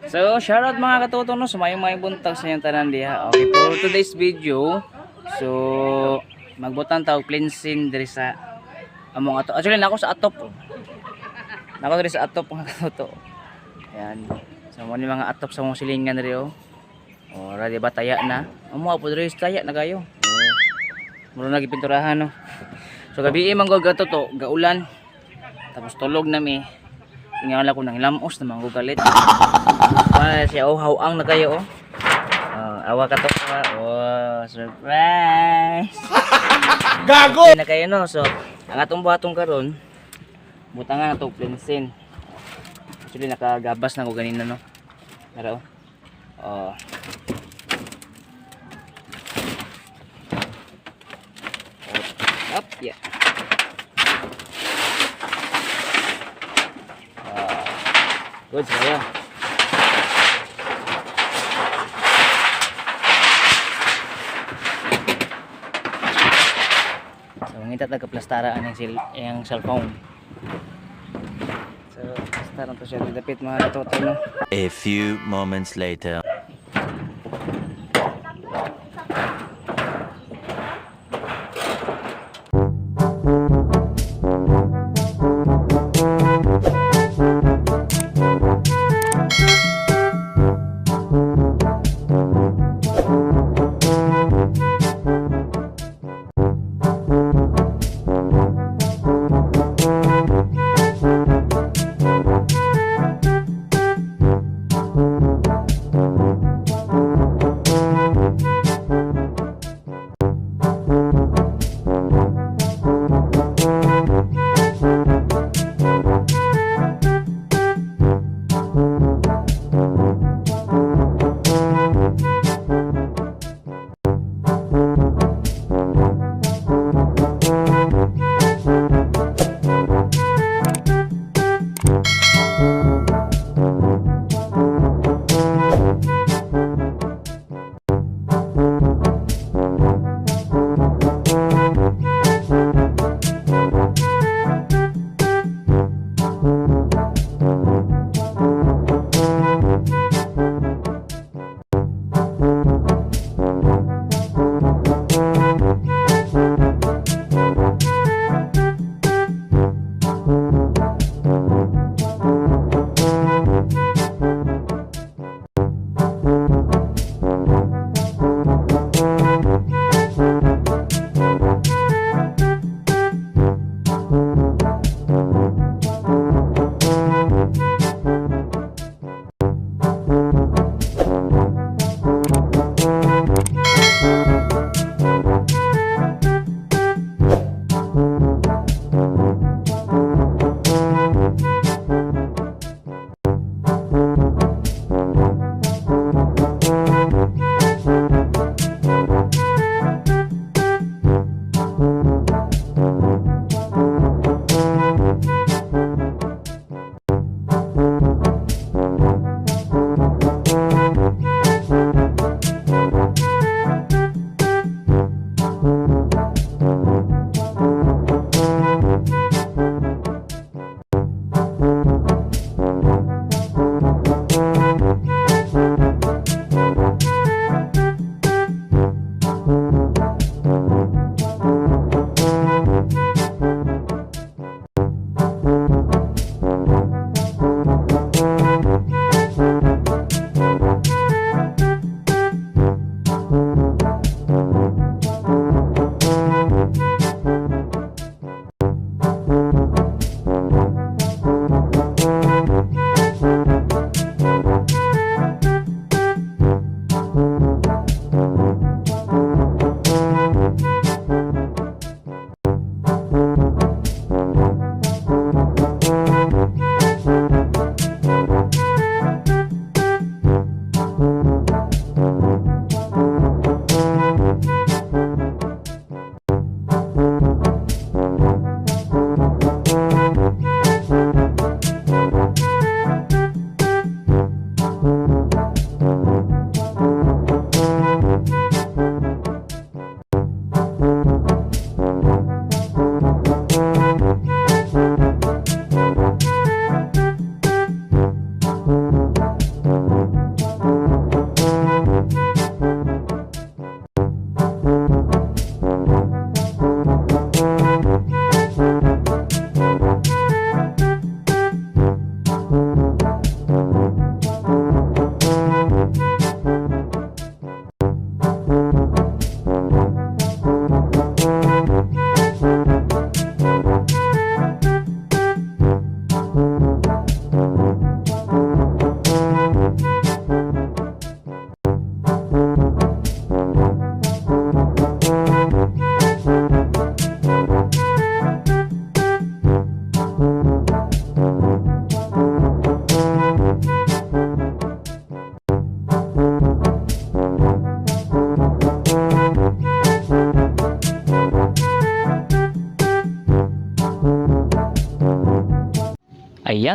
So, shoutout mga katuto no, sumayong buntag sa inyong tanan diha. Okay, for today's video, so magbutan tawag cleansing diri sa among ato. Actually, nako sa atop. Nako diri sa atop mga katuto. Ayan. So, mo ni mga atop sa mong silingan diri oh. Oh, ra di ba taya na? Amo apo diri taya na kayo. Muro na gipinturahan no. So gabi man gud katuto, gaulan. Tapos tulog na mi. Tingala ko nang lamos na mga galit. Para siya oh hawang na kayo oh. Awa ka to pa. Oh, surprise. Gago. Na kayo no. So, ang atong buhaton karon, butangan na to cleansing. Actually nakagabas na ko ganina no. Pero oh. Up, yeah. Good saya. So, ngita taga-plastaraan yung cellphone. So, plastaran to siya. Didapit mga katotoy, no? A few moments later.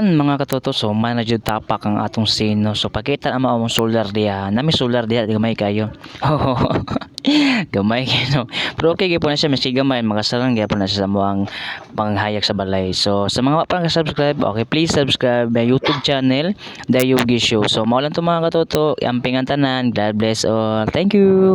yan mga katoto, so manajud tapak ang atong sino. So pagkita ang among solar diha, nami solar diha gamay kayo. Oh, gamay kayo. Pero okay gyud po na siya, mas gamay magasalan gyapon na siya sa muang panghayag sa balay. So sa mga wa pa subscribe, okay, please subscribe my YouTube channel, The Yogi Show. So mao lang to mga katoto, ampingan tanan. God bless all. Thank you.